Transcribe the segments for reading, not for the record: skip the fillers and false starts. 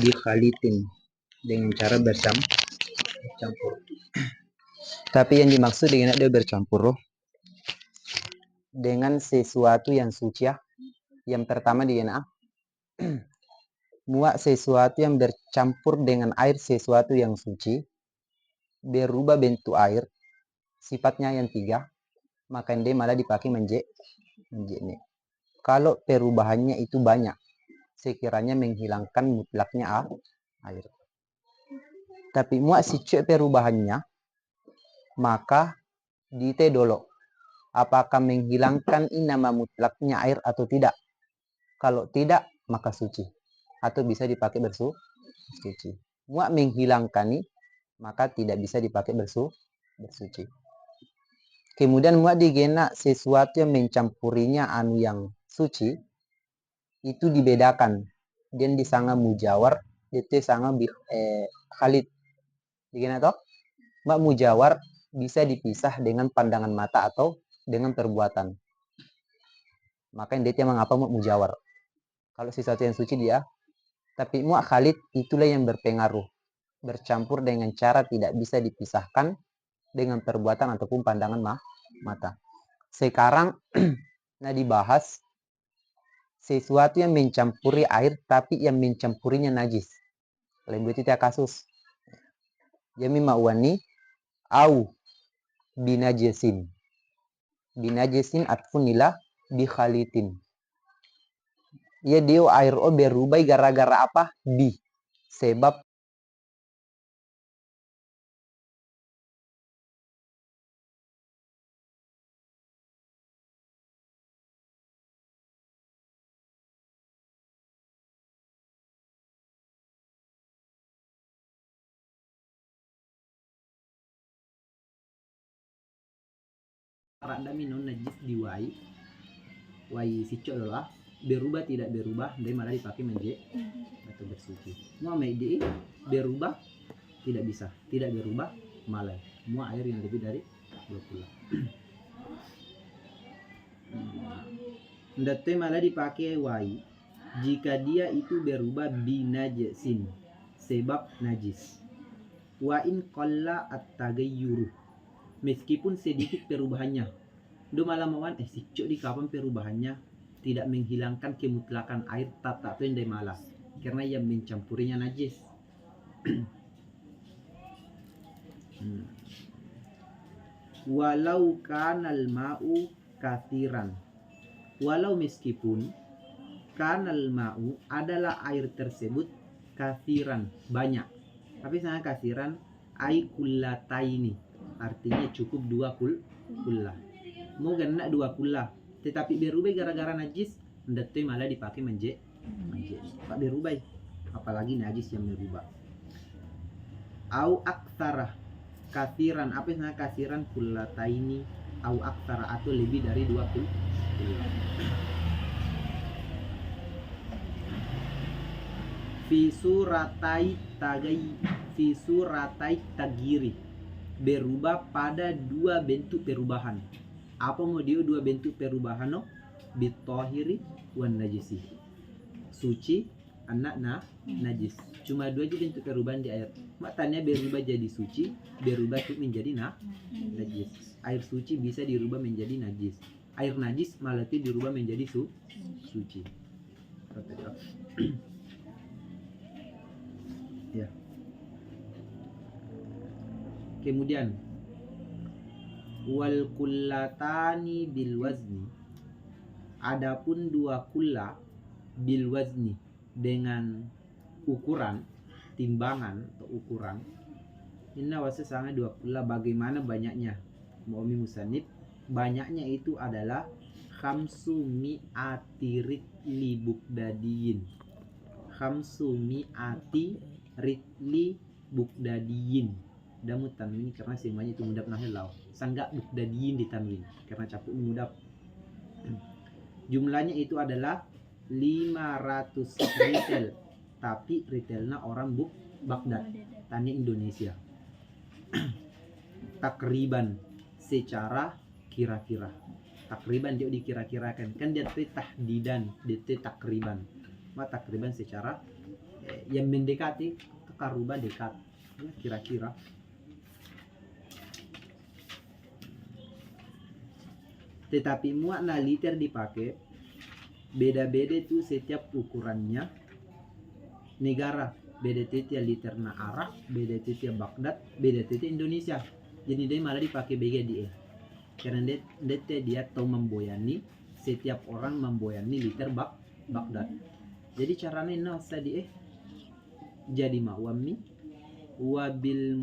Dikhalitin, dengan cara bercampur. Tapi yang dimaksud dengan dia bercampur dengan sesuatu yang suci ya. Yang pertama dengan muak sesuatu yang bercampur dengan air sesuatu yang suci, berubah bentuk air, sifatnya yang tiga, maka dia malah dipakai menjekne. Kalau perubahannya itu banyak, sekiranya menghilangkan mutlaknya air. Tapi muak si perubahannya, maka dite dulu apakah menghilangkan nama mutlaknya air atau tidak. Kalau tidak, maka suci atau bisa dipakai bersuci. Muak menghilangkan ini, maka tidak bisa dipakai bersuci. Kemudian muak digena sesuatu yang mencampurinya yang suci, itu dibedakan. Dan disanga mujawar, itu sanga khalid. Digena toh? Muak mujawar bisa dipisah dengan pandangan mata atau dengan perbuatan. Maka dia mengapa muak mujawar. Kalau sesuatu yang suci dia, tapi muak khalid itulah yang berpengaruh, bercampur dengan cara tidak bisa dipisahkan dengan perbuatan ataupun pandangan mata. Sekarang nah dibahas sesuatu yang mencampuri air tapi yang mencampurinya najis. Lain itu kasus. Jami ma'wani au binajisin. Binajisin atfunila bikhalitin. Ya dia air berubah gara-gara apa? Sebab randa minum najis diwai sicok adalah berubah tidak berubah dia malah dipakai atau bersuci. Mau di berubah tidak bisa, tidak berubah malah semua air yang lebih dari 20. Ndate malah dipakai wai jika dia itu berubah binajisin sebab najis. Wa in qalla at-taghayyur, meskipun sedikit perubahannya. Do malam mawan sicok di kapan perubahannya tidak menghilangkan kemutlakan air tata itu yang malah karena yang mencampurinya najis. Walau kanal ma'u kathiran, walau meskipun kanal ma'u adalah air tersebut kathiran banyak, tapi sangat kathiran ai kullataini, artinya cukup 2 kullah. Mau kena 2 kullah tetapi berubah gara-gara najis, ndak malah dipakai menje. Pak berubah apalagi najis yang berubah. Au aktsara kathiran, apa yang kathiran kullataini au aktsara atau lebih dari 2 kullah. Fi suratai tagiri, berubah pada 2 bentuk perubahan. Apa mau dia 2 bentuk perubahan no? Bitohiri wan najisi, suci anak najis. Cuma 2 aja bentuk perubahan di air. Matanya berubah jadi suci, berubah menjadi najis. Air suci bisa dirubah menjadi najis. Air najis malah dirubah menjadi suci. Ya. Kemudian wal kullatani bil wazni, adapun 2 kulla bil wazni dengan ukuran timbangan atau ukuran. Inna wasa sangat 2 kulla, bagaimana banyaknya? Mu'mi musannif banyaknya itu adalah khamsu mi'ati ritli bukdadiyin. Khamsu mi'ati ritli bukdadiyin. Damu tanwin karena semuanya itu mudab nahilau. Sanggak bukdadiyin ditanwin karena capuk mudab. Jumlahnya itu adalah 500 retail, tapi retailnya orang Baghdad, tanya Indonesia. Takriban secara kira-kira. Takriban dia dikira-kirakan. Kan dia tahdidan, dia takriban. Ma takriban secara yang mendekati karuba dekat ya, kira-kira. Tetapi makna liter dipakai beda-beda itu setiap ukurannya. Negara beda titia liter na Arab, beda titia Baghdad, beda titia Indonesia. Jadi dia malah dipakai beda dia. Karena dia tahu memboyani, setiap orang memboyani liter Baghdad. Jadi caranya nasa dia jadi mawami wabil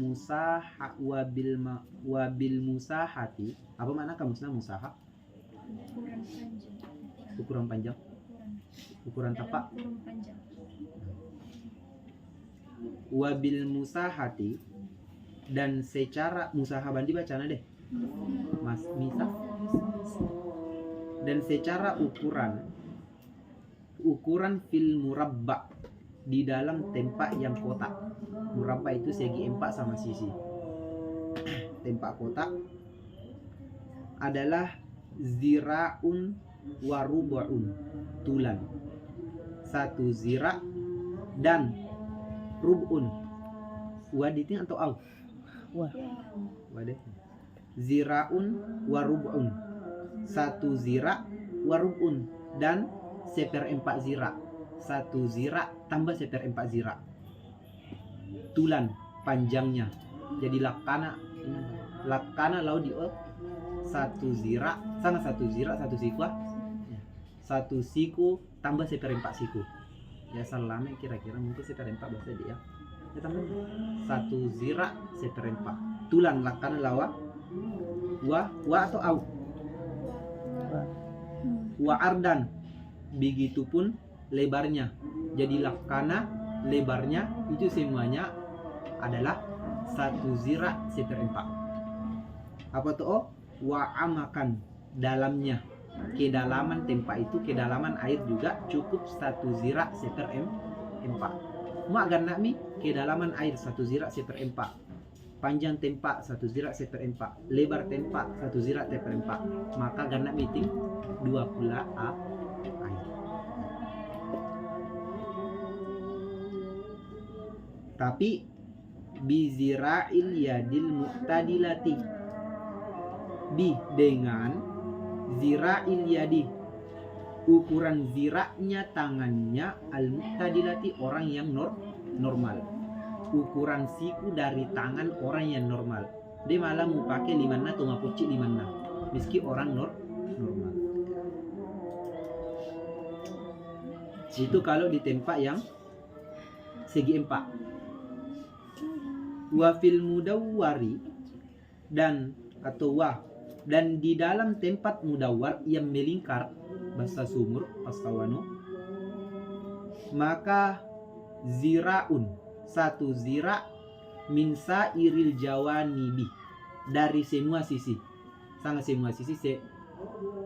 musahati. Apa makna kamusna musaha? Ukuran panjang. Ukuran tapak. Wabil musahati, dan secara musaha bandi bacana deh. Mas misa. Dan secara ukuran fil murabba, di dalam tempat yang kotak. Murabba itu segi 4 sama sisi. Tempat kotak adalah ziraun warubu'un, tulan. 1 zira dan rub'un. Waditin atau au? Wadih. Ziraun warub'un. 1 zira warub'un dan 1/4 zira. 1 zira tambah 1/4 zira. Tulan panjangnya. Jadi lakana lau di 1 zira sama 1 zira 1 siku. 1 siku tambah 1/4 siku. Ya selama kira-kira mungkin 1/4 bahasa dia. Ya tambah 1 zira 1/4. Tulan lakana lawa wa atau au. Wa ardan, begitupun lebarnya. Jadi lakana lebarnya itu semuanya adalah 1 zira 1/4. Apa tuh? Wa amakan, dalamnya. Kedalaman tempat itu, kedalaman air juga cukup 1 zira 1/4. Mak ganna mi kedalaman air 1 zira 1/4. Panjang tempat 1 zira 1/4. Lebar tempat 1 zira 1/4. Maka ganna meeting 2 pula air. Tapi bizira'il yadil mu'tadilati, dengan zira'il yadi, ukuran ziraknya tangannya, al mu'tadilati orang yang normal. Ukuran siku dari tangan orang yang normal. Dia malah mau pakai 5 atau ngapuci 5 meski orang normal. Itu kalau di tempat yang segi 4. Wa fil mudawwari, dan di dalam tempat mudawwar yang melingkar, bahasa sumur pastawano, maka ziraun 1 zira min sairil jawanibi, dari semua sisi. Sangat semua sisi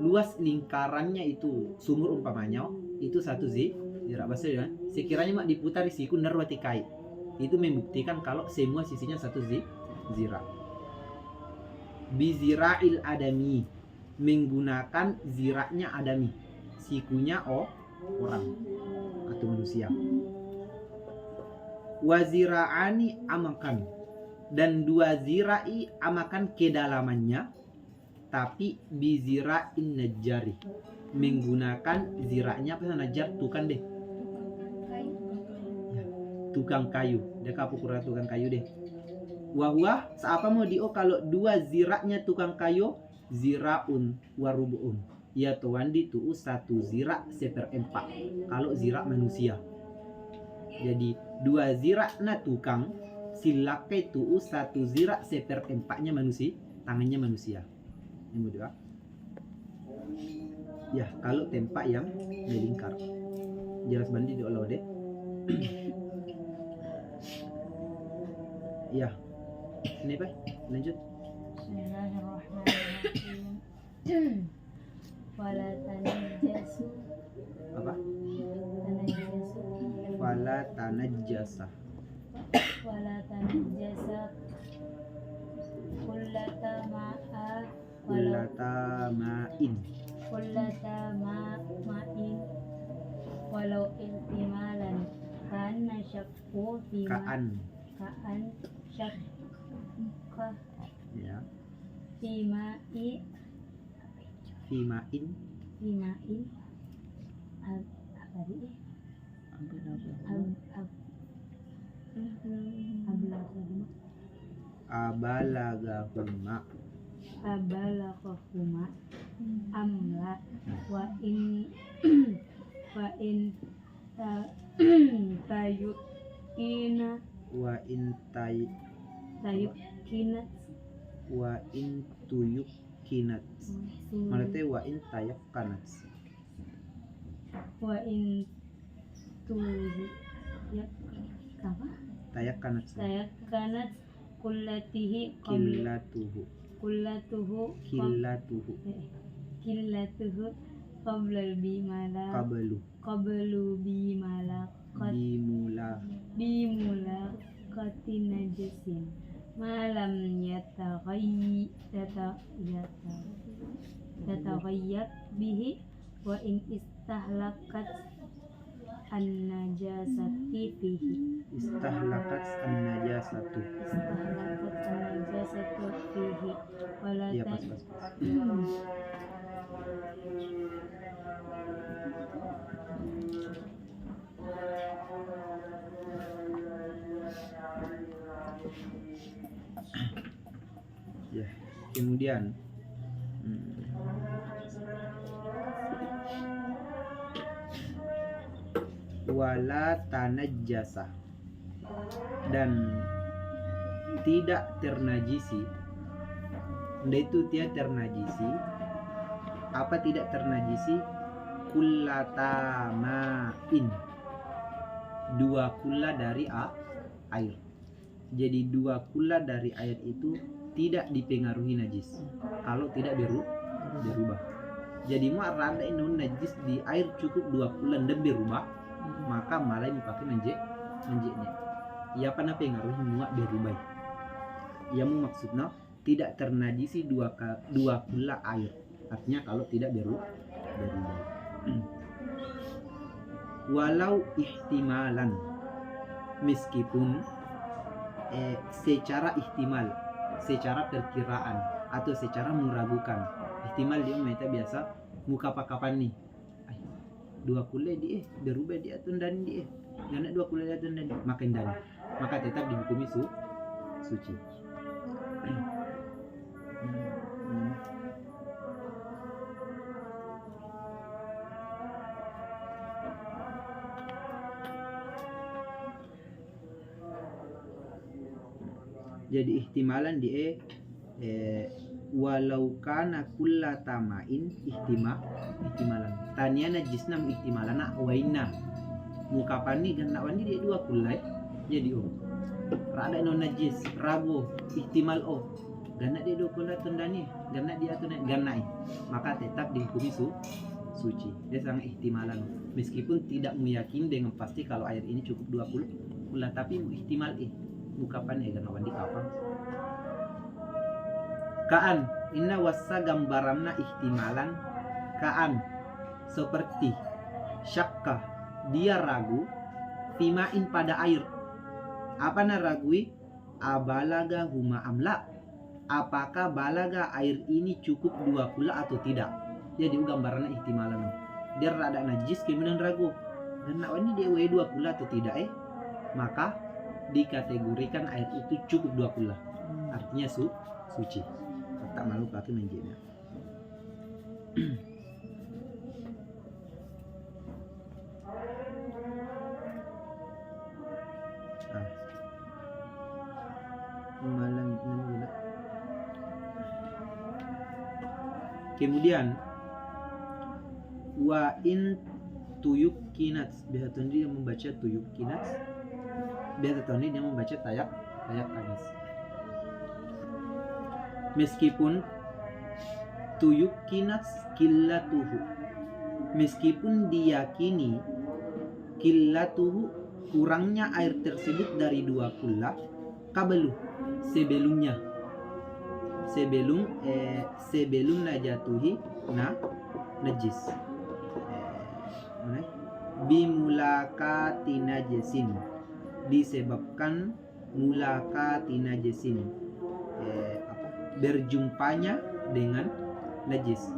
luas lingkarannya itu sumur umpamanya itu 1 zira bahasa ya. Sekiranya mak diputar siku narwati kai. Itu membuktikan kalau semua sisinya 1 zira. Bizira'il adami, menggunakan ziraknya adami, sikunya orang atau manusia. Wazira'ani amakan, dan 2 zira'i amakan kedalamannya, tapi bizira'in najari, menggunakan ziraknya apa najar, tukang deh, tukang kayu. Dia kapukura tukang kayu deh. Wahwa seapa mau dio kalau 2 ziraknya tukang kayu, ziraun warubuun, ya tuandi tu 1 zirak 1/4 kalau zirak manusia. Jadi 2 zirak na tukang silakai tu 1 zirak 1/4-nya manusia, tangannya manusia. Ini mudah. Ya kalau tempat yang melingkar. Jelas bandi di Allah deh. Ya, ini Pak, lanjut. Bismillahirrahmanirrahim. Wala tanajjasu. Apa? Tanajjasu. Wala tanajjasa. Wala tanajjasa. Kullata ma'a. Kullata ma'in. Kullata ma'in. Walau ihtimalan. Karena syakku fima Ka'an kaan syakka ya. fimai Fimain fimain ab abalagahuma abalakahuma amla wa in wa in tayukina wa tayukinat tuyukinat maksudnya wa in tayakkanat wa in tu ya apa tayakkanat saya kanat kullatihi killatuhu kullatuhu killatuhu qablal bimala qablu bimala bimula qatin najasin malam yataghayyat bihi wa in istahlakat an-najasati fihi istahlakat an-najasatu fihi wala ya pas ya. Kemudian wala tanajjasa dan tidak ternajisi. Itu dia ternajisi. Apa tidak ternajisi? Kullatamain. Dua kula dari air. Jadi dua kula dari air itu tidak dipengaruhi najis kalau tidak berubah. Jadi mak rada non najis di air cukup dua kula dan berubah, maka malah dipakai menjeknya. Ya pana pengaruhi muak berubah. Ya maksudnya tidak ternajisi dua kula air. Artinya kalau tidak berubah. Walau ihtimalan, meskipun secara ihtimal, secara perkiraan atau secara meragukan. Ihtimal dia mereka biasa muka kapan nih. Dua kule dia berubah dia tundan dia. Karena dua kule dia tundan makan dan maka tetap dihukumi suci. Jadi ihtimalan dia walau kana kullatamain ihtimalan tania najisna ihtimalana waina mukapani dan nawani dia dua kulai jadi rada non najis rago ihtimal gana dia dua kulai tundani gana dia tunai ganai maka tetap dihukumi suci. Dia sangat ihtimalan meskipun tidak meyakini dengan pasti kalau air ini cukup dua kula tapi ihtimal bukapan gana wandi kapan kaan inna wasa gambaranna ihtimalan kaan seperti syakka dia ragu fimain pada air apa na ragui abalaga huma amla apakah balaga air ini cukup dua kula atau tidak. Jadi gambarannya ihtimalan dia rada najis kemudian ragu dan nak ini dia dua kula atau tidak maka dikategorikan air itu cukup dua kula artinya suci tak malu pakai menjadinya. Malam ini. Kemudian wa in tuyukinat biasa dia membaca tuyukinat biasa dia membaca tayak kanas. Meskipun tuyukinat killatuhu meskipun diyakini killatuhu kurangnya air tersebut dari dua kula kabelu sebelum najatuhi najis bimulakati najisin disebabkan mulakati najisin, berjumpanya dengan najis.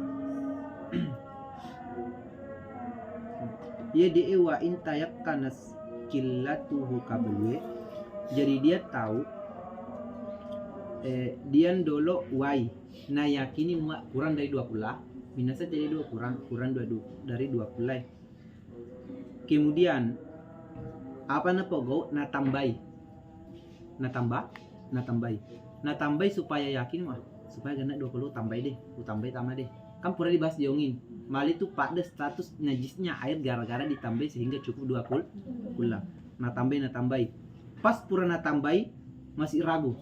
Ya dia wa intayakkanas qillatuhu qablu. Jadi dia tahu dian dolo wai na yakini kurang dari 20 minasa jadi 2 kurang dari 20. Kemudian apa na pogo na tambai supaya yakin mah supaya kena 20 tambah deh tambah deh kan pernah dibahas diongin mal itu pada status najisnya air gara-gara ditambah sehingga cukup 20 na tambah pas pura tambah masih ragu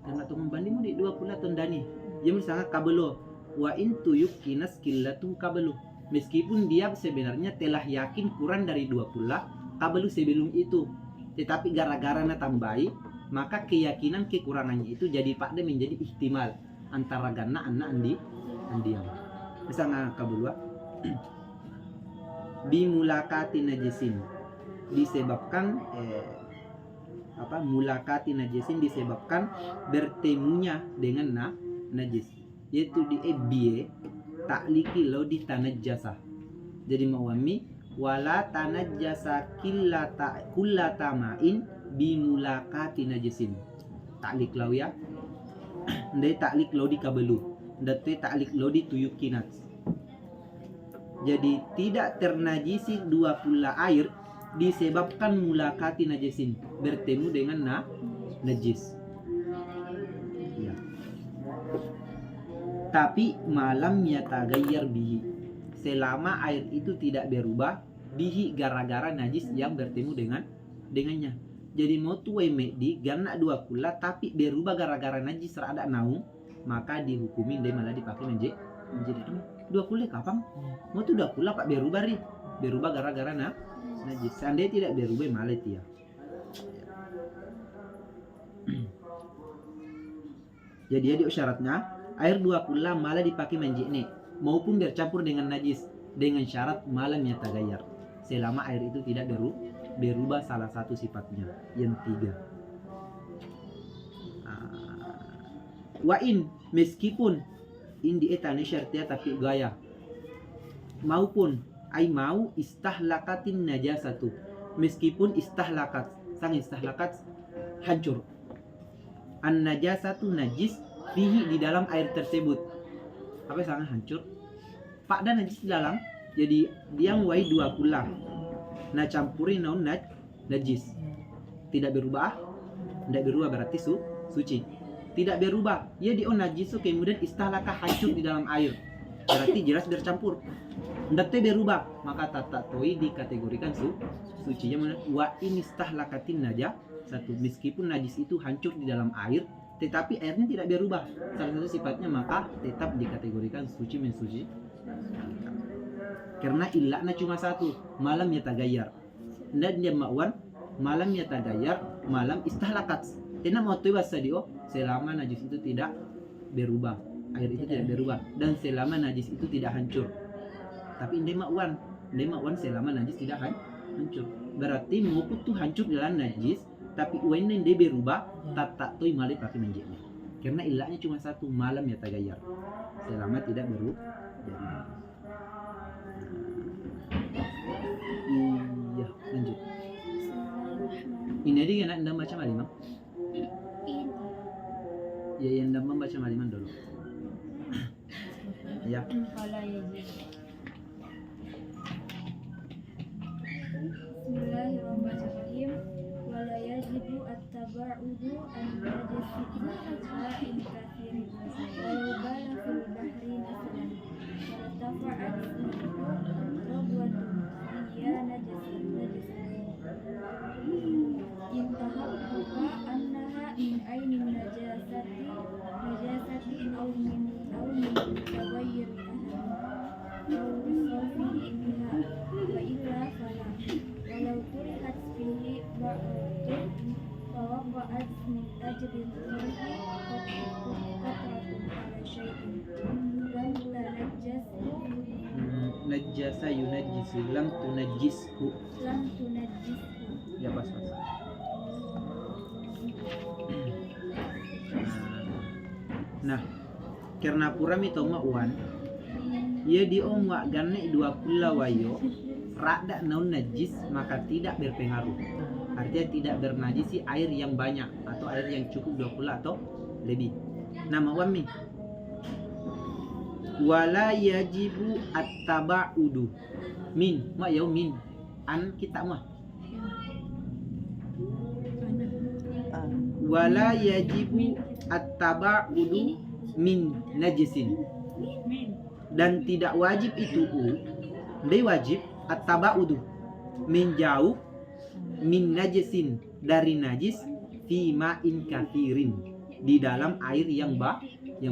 karena tuh membanding di 20 ton dani dia misalnya kabelo wa intu yukinas qillatu kabelo meskipun dia sebenarnya telah yakin kurang dari 20 kabelo sebelum itu tetapi gara-gara na tambahi maka keyakinan kekurangannya itu jadi pada menjadi ihtimal antara gana anak andiam misalnya kabelo bimulakati najisin disebabkan mulakati najisin disebabkan bertemunya dengan najis yaitu di ebie takliki lo di tanajjasa jadi mawami wala tanajjasa kullata ma'in bimulakati najisin taklik lau ya ndai taklik lo di kabelu ndai taklik lo di tuyukinat jadi tidak ternajisi 20 air disebabkan mulakati najisin bertemu dengan najis ya. Tapi malam yatagayyar bihi selama air itu tidak berubah bihi gara-gara najis yang bertemu dengannya jadi mau tuwe di gana 20 tapi berubah gara-gara najis rada naung maka dihukumi dia malah dipakai menjadi 20 kapan mau tuh 20 pak berubah gara-gara najis seandainya tidak berubah malah dia jadi ada syaratnya air 20 malah dipakai menjadi maupun bercampur dengan najis dengan syarat malam yatagayyar selama air itu tidak berubah salah satu sifatnya yang 3 wain meskipun indi etane syartia tapi gaya maupun ai mau istahlakatin najasatu meskipun istahlakat hancur an najasatu najis fihi di dalam air tersebut apa sangat hancur pak dan najis di dalam jadi dia wai 20 nah campurin naon najis tidak berubah berarti suci tidak berubah ya di najis kemudian istahlaka hancur di dalam air berarti jelas bercampur ndak berubah maka tatatoi dikategorikan suci yang mana wa inistahlakatin naja satu meskipun najis itu hancur di dalam air tetapi airnya tidak berubah salah satu sifatnya maka tetap dikategorikan suci mensuci karena ilahnya cuma satu malam yatagayyar ndak dia makwan malam yatagayyar malam istahlakat karena mau tuh sadio selama najis itu tidak berubah air itu tidak berubah dan selama najis itu tidak hancur tapi ndemakwan selama najis tidak hancur berarti maupun tuh hancur dalam najis tapi uainnya dia berubah tak toy malih pakai menjadi karena ilahnya cuma satu malam yatagayyar selama tidak berubah iya lanjut ini dia nak anda baca malimang ya yang anda membaca malimang dulu ya Bismillahirrahmanirrahim. Wala yajibu at-taba'udu an najisi in kathirin walau bala fil bahri nasalan wala tafa'at rabwatun iya najasin intahabbuka annaha min ainin najasati aw min tabayyir aw bisafihi minha wa illa fala walau turihat fihi ba'atun fawaqa'at min ajrin turihi qatratun ala syai'in lam tanajjashu najjasa yunajjisu lam tunajjishu lam tunajjishu ya pas Nah, karena pura mito wan ia di omwa ganne 20 wayo rada naun najis maka tidak berpengaruh. Artinya tidak bernajisi air yang banyak atau air yang cukup 20 atau lebih. Nama wami wala yajibu at-taba'udu min ma yau min an kita mah wala yajibu at-taba'udu min najisin, dan tidak wajib itu ndai wajib at-taba'udu menjauh min najisin dari najis fi ma'in kathirin di dalam air yang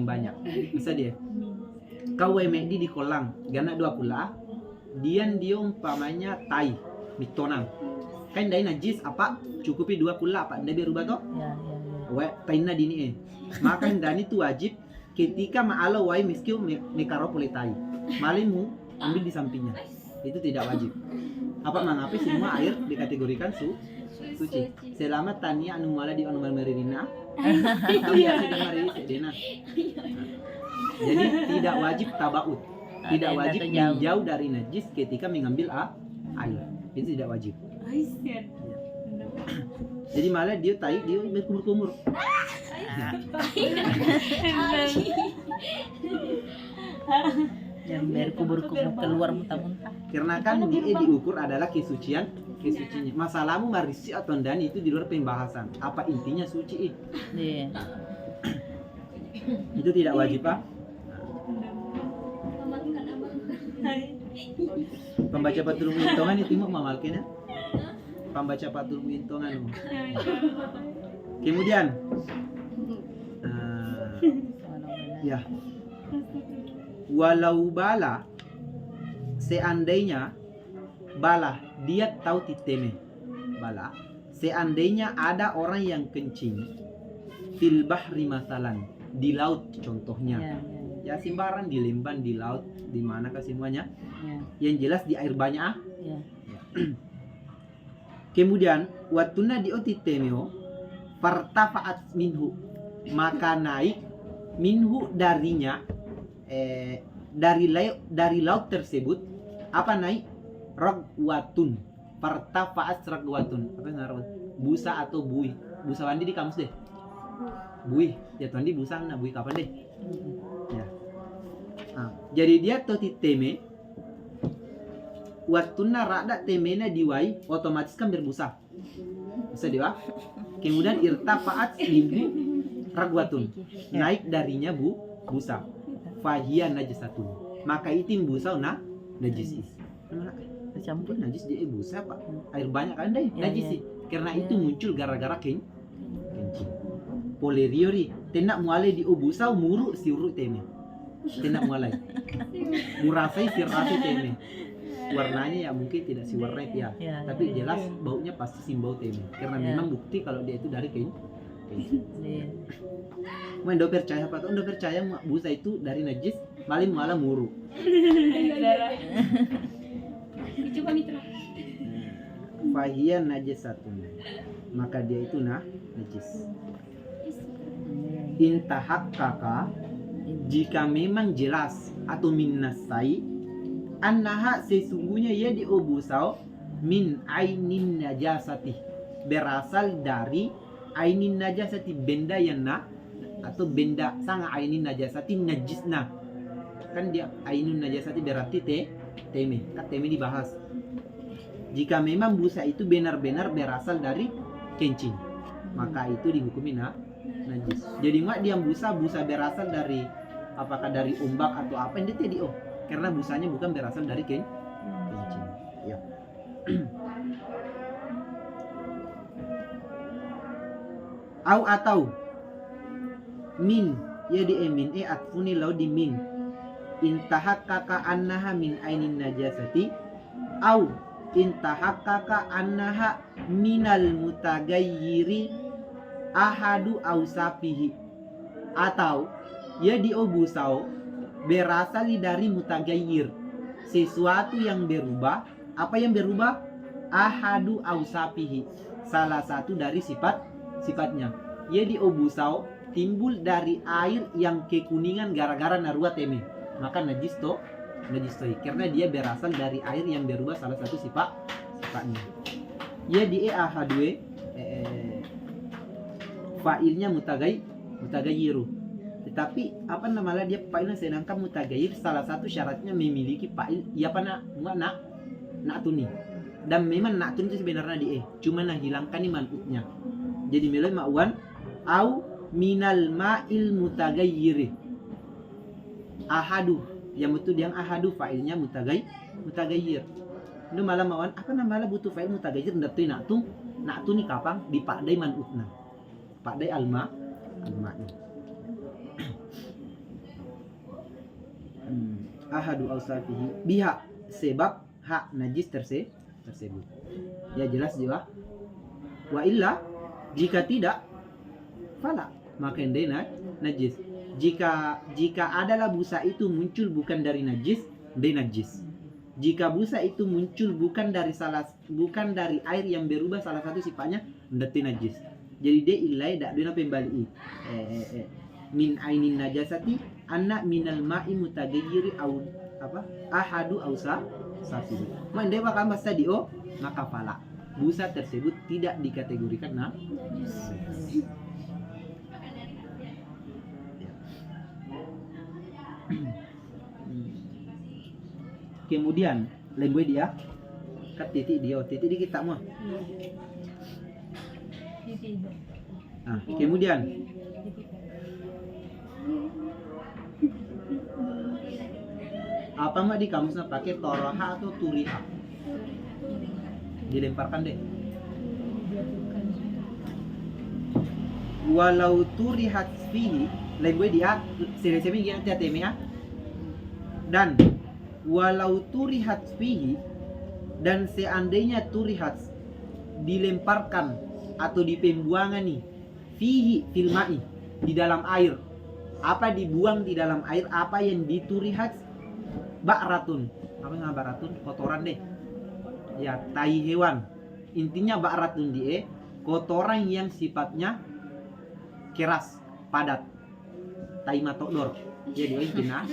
banyak. Bisa dia kau di kolam gana 20 dian dia umpamanya tai mitonang kan dai najis apa cukupi 20 apa ndak berubah toh we taina dini maka dani itu wajib ketika ma'ala wai miskiu mekaro pole tai malimu ambil di sampingnya, itu tidak wajib. Apa mengapi semua air dikategorikan suci selama tania anu mala di anu meririna kau ya sedang mari sedena. Jadi tidak wajib tabaut, tidak wajib menjauh dari najis ketika mengambil air, itu tidak wajib. Jadi malah dia tai dia berkumur-kumur. Yang berkumur-kumur keluar muntah-muntah. Karena kan dia diukur adalah kesuciannya. Masalahmu marisi atau dan itu di luar pembahasan. Apa intinya suci? Iya. Itu tidak wajib Pak. Pembaca patul muintongan itu mau mamalkin ya. Pembaca patul muintongan. Kemudian ya walau bala seandainya bala dia tahu titeme bala seandainya ada orang yang kencing fil bahri masalan di laut contohnya ya simbaran di lemban di laut di mana ke semuanya yang jelas di air banyak kemudian watuna di otitemeo fartafaat minhu maka naik minhu darinya dari laut tersebut apa naik ragwatun fartafaat ragwatun apa ngaran busa atau bui busa mandi di kamus deh bui ya tuan di busa na bui kapan deh ya jadi dia toti teme watuna rada temena diwai otomatis kan berbusa bisa dia kemudian irtafaat minggu ragwatun naik darinya busa fahia najisatun maka itu busa najis campur najis dia busa pak air banyak kan deh najis karena itu muncul gara-gara kencing poleriori tenak mualai di busa muru siuru teme tenak mualai murasai sirasi teme warnanya ya mungkin tidak si warna ya tapi jelas baunya pasti simbau teme karena memang bukti kalau dia itu dari kencing. Mau ndo percaya apa tuh? Ndo percaya busa itu dari najis, maling malah muru. Coba mitra. Fahia najisatun. Maka dia itu najis. Intahak kakak jika memang jelas atau minnasai annaha sesungguhnya ia diobusau min ainin najasati berasal dari ainin najasati benda yang atau benda sangat ainin najasati najisna kan dia ainun najasati berarti teme kan teme dibahas jika memang busa itu benar-benar berasal dari kencing maka itu dihukumi najis jadi nggak dia busa berasal dari apakah dari ombak atau apa ini tadi karena busanya bukan berasal dari kencing ya atau min ya di emin atfuni lau di min intahakaka annaha min ainin najasati au intahakaka annaha minal mutagayyiri ahadu ausafihi atau ya di obusau berasal dari mutagayyir sesuatu yang berubah apa yang berubah ahadu ausafihi salah satu dari sifatnya ya di obusau timbul dari air yang kekuningan gara-gara narua teme, maka najis toh karena dia berasal dari air yang berubah salah satu sifatnya. Ya di ahad fa'ilnya mutagayyiru. Tetapi apa namanya dia fa'ilnya, sedangkan mutagayyir salah satu syaratnya memiliki fa'il ya pana na'tuni. Dan memang na'tun itu sebenarnya di cuma nah hilangkan nih man'utnya. Jadi milih ma'wan au minal ma'il mutagayyiri. Ahadu yang betul yang ahadu fa'ilnya mutagayyir. Itu malah ma'wan apa namanya butuh fa'il mutagayyir ndatui na'tun nih kapang dipadai man'utna. Padai alma-nya. Ahadu awsafihi biha, sebab hak najis tersebut. Ya jelas juga. Wa illa, jika tidak fala, maka dia najis. Jika adalah busa itu muncul bukan dari najis, dia najis. Jika busa itu muncul bukan dari air yang berubah salah satu sifatnya, dia najis. Jadi dia ilai dak dina pembali min ainin najasati anna minal ma'i mutaghayyiri au apa ahadu ausa safi. Mande bakal masa dio maka fala. Busa tersebut tidak dikategorikan najis. Kemudian lembui dia kat titik di kita mah. Nah, kemudian apa mah di kamusnya pakai toroha atau turiha? Dilemparkan deh. Walau turihat fihi, lembui dia semi gini tiateme ya. Dan walau turihat fihi, dan seandainya turihat dilemparkan atau di pembuangan nih fihi filmai, di dalam air. Apa dibuang di dalam air? Apa yang diturihat? Ba'ratun. Apa yang ba'ratun? Kotoran deh. Ya, tai hewan. Intinya ba'ratun die kotoran yang sifatnya keras, padat. Tai matodor. Jadi intinya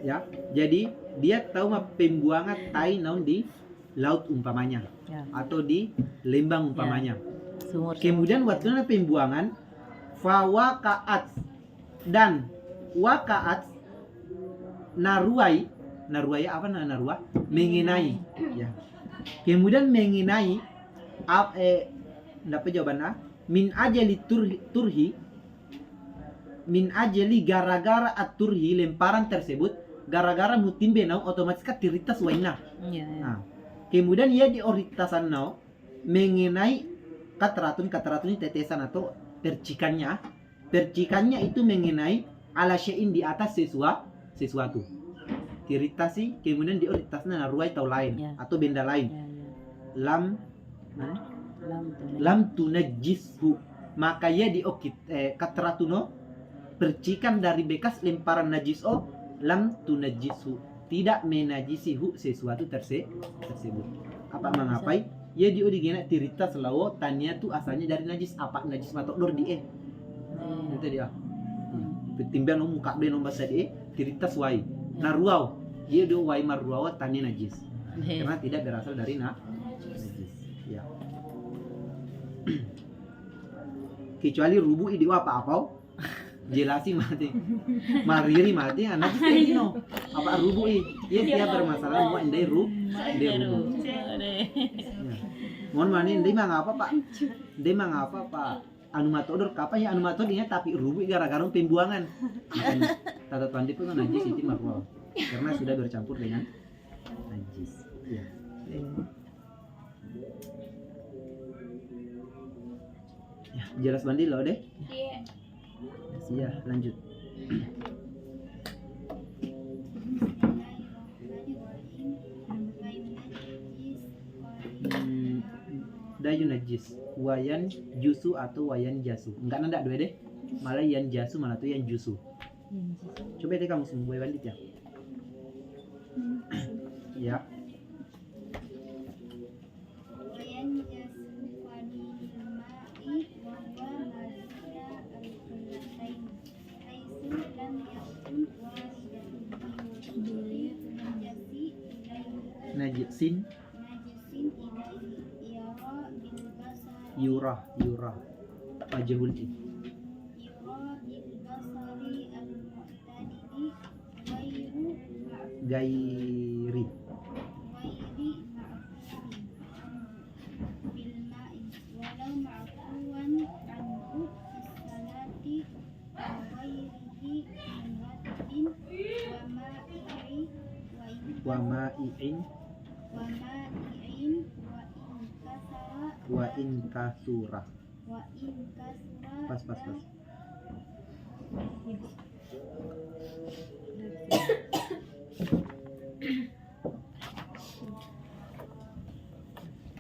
ya, jadi dia tahu pembuangan tai naun di laut umpamanya ya, atau di lembang umpamanya ya. Kemudian waktu pembuangan fawaqa'at, dan waqa'at naruai apa narua mengenai ya. Kemudian mengenai dapat jawaban min ajali turhi min ajali gara-gara at-turhi, lemparan tersebut gara-gara mutimbe nau otomatis kan tiritas waina. Nah, kemudian ia di oritasan nau mengenai katratun ini tetesan atau percikannya itu mengenai ala syai'in di atas sesuatu. Tiritasi kemudian di oritasnya naruai atau lain atau benda lain. Lam tunajjishu, maka ia di katratuno percikan dari bekas lemparan najis lam tunajjisu, tidak menajisihu sesuatu tersebut. Apa mengapai? Ya di odigena tirita selawo tania tu asalnya dari najis. Apa najis matodor di itu dia. Petimbang muka be nomor sadi tirita suai. Naruau, dia do wai maruau tania najis. Karena tidak berasal dari najis. Ya. Kecuali rubu idi apa-apa jelasi mati mariri mati anak no apa rubui ya dia bermasalah mau indai rubu mohon mani indai mah ngapa pak indai mah ngapa pak anu matodor kapan ya anu matodornya tapi rubu gara-gara pembuangan tata tandi pun najis itu marwal karena sudah bercampur dengan najis ya. Ya jelas bandi lo deh. Ya, lanjut. Dayu najis, wayan jusu atau wayan jasu. Enggak nanda dua deh. Malah yan jasu, malah tuh yan jusu. Coba deh kamu semua bandit ya. Ya. najisin najisin ilaihi yara bil basari yura majhul yura bil basari al mu'tadili ghairu gairi ma'furi bil ma'i walau ma'fuwan anhu fis salati wa ghairihi min waddin wa ma'i'i wa ma'i'in wa in kasara wa in kasura pas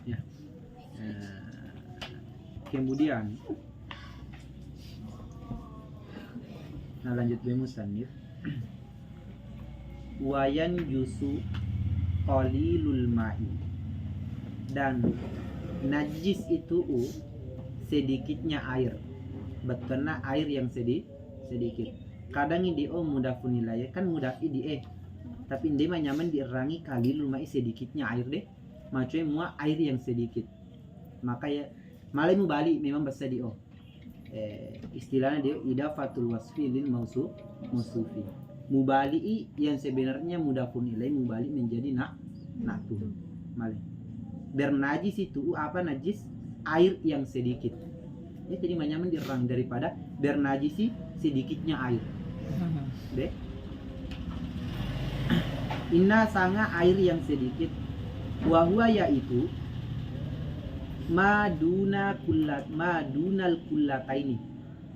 ya. Kemudian lanjut be musannif wayan jusu qalilul ma'i, dan najis itu sedikitnya air, betulnya air yang sedikit. Kadang ini mudah punilaya kan mudah di tapi dia mah nyaman dierangi qalilul ma'i sedikitnya air deh, maksudnya mua air yang sedikit, maka ya malah mubali memang bahasa istilahnya dia idafatul wasfi lil mausufi. Mubali yang sebenarnya mudafun ilai mubali menjadi naktuh malah. Bernajis itu apa najis? Air yang sedikit. Ini jadi nyaman dirang daripada bernajis sedikitnya air. Deh. Inna sanga air yang sedikit. Wahua yaitu madunal kullataini,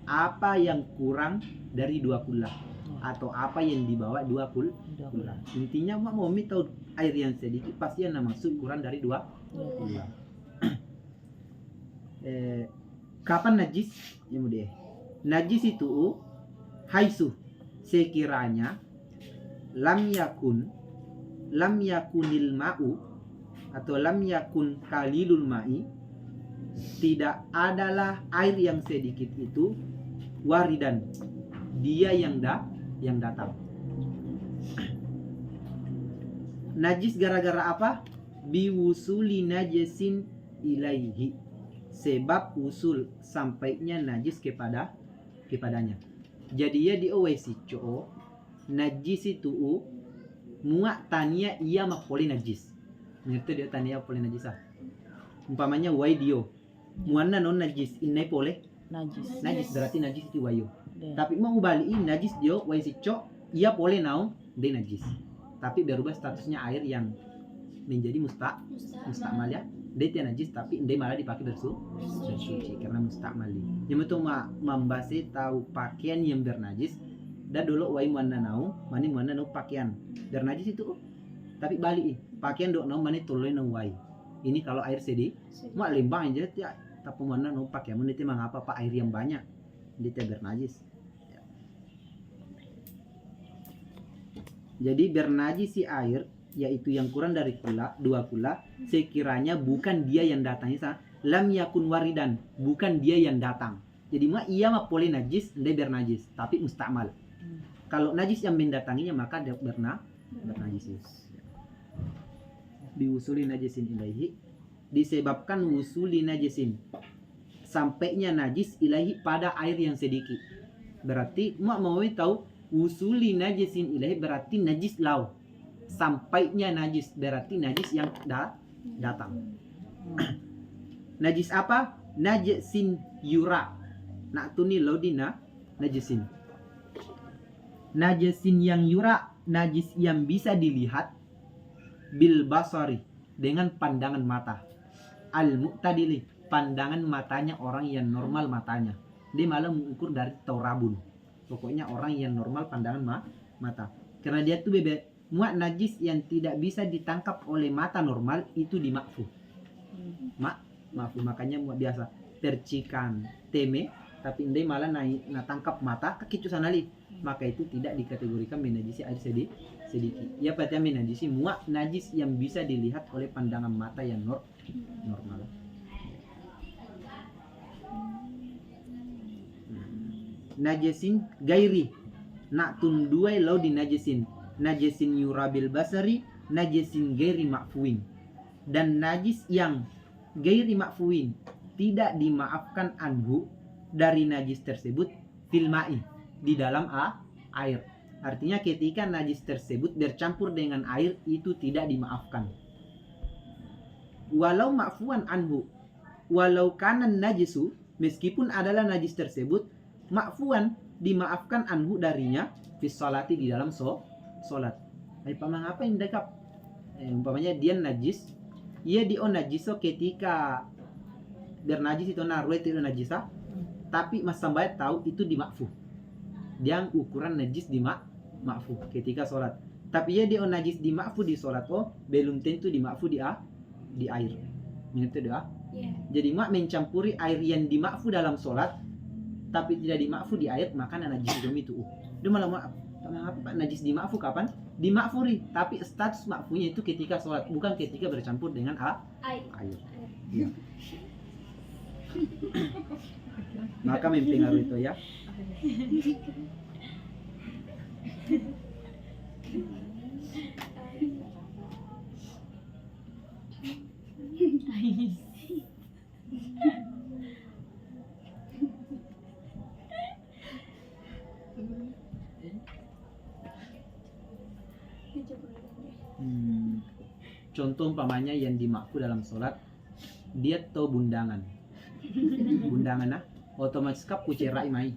apa yang kurang dari 2 kullah atau apa yang dibawa 2 kullah. Intinya mau tahu air yang sedikit pasti yang maksud kurang dari 2 kullah. Kapan najis? Ya mudah. Najis itu haisu sekiranya lam yakunil ma'u atau lam yakun kalilul ma'i, tidak adalah air yang sedikit itu waridan, dia yang datang. Najis gara-gara apa? Biwusuli najisin ilaihi, sebab usul sampainya najis kepadanya. Jadi ya di owesico najis itu muak tania ia makpoli najis. Mengerti dia tania poli najisah. Umpamanya waidio muanna non najis inai pole najis berarti najis itu wayo. Tapi mau ubali najis dia waisico ia pole naung de najis. Tapi berubah statusnya air yang menjadi mustakmal ya. Dia tidak najis tapi dia malah dipakai bersuci karena mustakmali. Yang itu membahas tahu pakaian yang bernajis. Dan dulu wai muanna naung mani muanna naung pakaian bernajis itu tapi balik pakaian dok naung mani toloi naung wai. Ini kalau air sedih mak limbang aja ya, tapi muanna naung pakaian mun itu mengapa pak air yang banyak dia tidak bernajis. Jadi bernajis si air yaitu yang kurang dari 2 kula sekiranya bukan dia yang datangnya lam yakun waridan, bukan dia yang datang. Jadi ia mah boleh najis, dia bernajis tapi mustakmal. Kalau najis yang mendatanginya maka dia bernajis. Diusuli najisin ilaihi, disebabkan usuli najisin sampainya najis ilaihi pada air yang sedikit. Berarti mau tahu usuli najisin ilaihi berarti najis lau. Sampainya najis berarti najis yang datang. Najis apa? Najisin yura. Nak tuni laudina najisin. Najisin yang yura, najis yang bisa dilihat bil basari dengan pandangan mata. Al mu'tadili, pandangan matanya orang yang normal matanya. Dia malah mengukur dari taurabun. Pokoknya orang yang normal pandangan mata. Karena dia tuh muat najis yang tidak bisa ditangkap oleh mata normal itu dimakfu. Makfu makanya muat biasa percikan teme tapi dia malah naik tangkap mata kekicu sanali, maka itu tidak dikategorikan menajisi air sedikit. Ya berarti menajisi muat najis yang bisa dilihat oleh pandangan mata yang normal. Najisin gairi nak tunduai lau di najisin yurabil basari najisin ghairi ma'fuin, dan najis yang ghairi ma'fuin tidak dimaafkan anhu dari najis tersebut fil ma'i, di dalam air. Artinya ketika najis tersebut bercampur dengan air itu tidak dimaafkan. Walau ma'fuan anhu, walau kana najisu, meskipun adalah najis tersebut ma'fuan, dimaafkan anhu darinya fi sholati, di dalam sholat. Pamang apa yang dekap? Umpamanya dia najis, ia dio najiso ketika bernajis itu naruh itu najisa, tapi mas sambayat tahu itu dimakfu. Dia ukuran najis di makfu ketika sholat. Tapi ia dio najis di makfu di sholat, belum tentu di makfu di air. Mengerti doa? Jadi mak mencampuri air yang dimakfu dalam sholat tapi tidak dimakfu di air, maka najis itu. Dia malah apa Pak, najis dimakfu kapan? Dimakfuri, tapi status makfunya itu ketika sholat, bukan ketika bercampur dengan air. Ya. Maka mempengaruhi itu ya. Contoh umpamanya yang dimakfu dalam sholat, dia tahu bundangan, otomatis kap kucerai mai,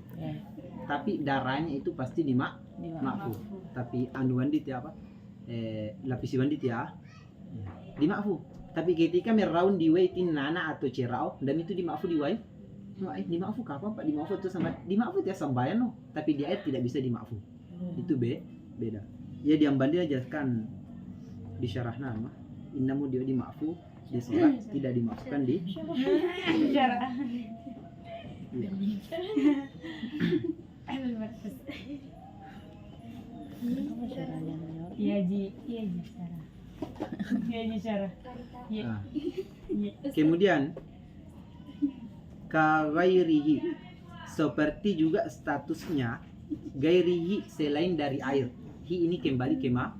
tapi darahnya itu pasti dimakfu. Tapi anuan di apa, lapisiwan di dimakfu. Tapi ketika meraun di waitin nana atau cerau, dan itu dimakfu di wai, dimakfu kapan Pak? Dimakfu itu sama dimakfu tiap sambayan tapi di air tidak bisa dimakfu. Itu beda. Ya diambandi aja kan di syarah nama, innamu dia dimakfu di sholat, tidak dimaafkan di syarah. Iya ji syarah. Nah. Kemudian ka ghairihi, seperti juga statusnya ghairihi selain dari air. Hi ini kembali ke ma.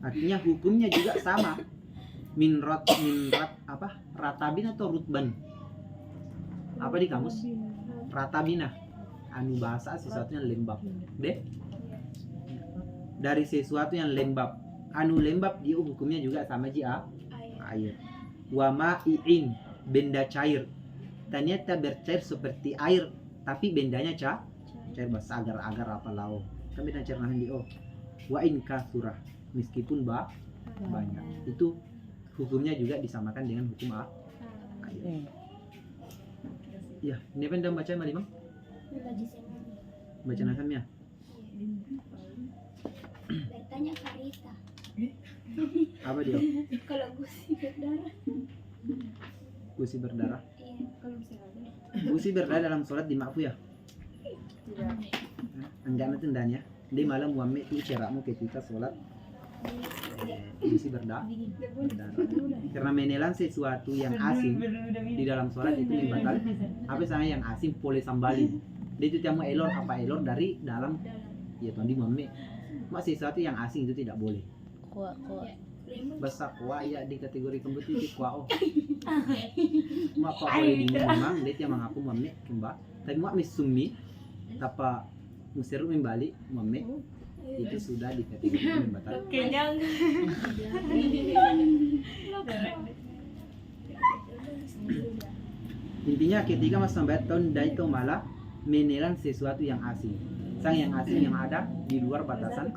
Artinya hukumnya juga sama. Min rat apa? Ratabin atau rutban? Apa di kamus? Ratabina. Anu bahasa sesuatu yang lembab. Deh. Dari sesuatu yang lembab. Anu lembab dia hukumnya juga sama air. Wa ma'i'in, benda cair. Ternyata bercair seperti air, tapi bendanya cair bahasa agar-agar apa lau. Kami dan cernahan di wa in kasurah, meskipun banyak. Itu hukumnya juga disamakan dengan hukum air. Ya, ini apa yang baca Malimang? Baca nasamnya. Bertanya Karita. Apa dia? Kalau gusi berdarah. Gusi berdarah. Iya, kalau misalnya. Gusi berdarah dalam sholat dimakfu ya? Enggak nanti tendanya. Dia malam muamme itu cerakmu ketika sholat. Gusi berdarah. Karena menelan sesuatu yang asing di dalam sholat itu membatal. Apa sama yang asing boleh sambali. Dia itu tiamu elor apa elor dari dalam. Ya tuan di muamme. Mak sesuatu yang asing itu tidak boleh. Kuat. Basa kuah ya di kategori kembut itu kuah. Mak kuah boleh dimang dia tiang mengaku muamme kembak. Tapi mak misumi tapa musiru membalik muamme itu sudah di kategori membatal. Kenyang. Intinya ketika mas sampai tahun dah itu malah menelan sesuatu yang asing. Sang yang asing yang ada di luar batasan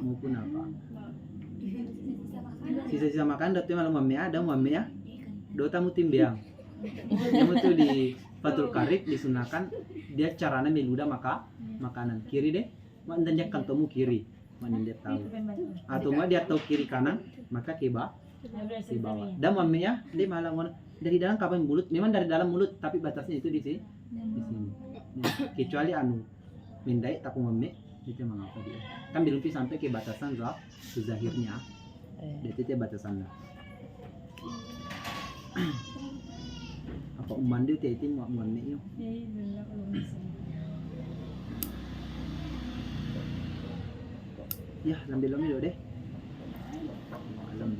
maupun apa. Sisa-sisa makan datu malam muamme ya. Dota mutim biang. Kamu tuh di Fathul Karib disunahkan dia caranya meludah makanan kiri deh. Mak ndanya kantomu kiri. Mak dia tahu. Atau mak dia tahu kiri kanan maka ke bawah. Dan muamme ya dia malah dari dalam kapan mulut, memang dari dalam mulut tapi batasnya itu di sini. Kecuali anu mendai tapu muamme itu mengapa dia. Kan belum sampai ke batasan zahirnya. Dia itu batasannya. Apa mandi itu muamme itu. Ya, lambe-lambe deh. Malam.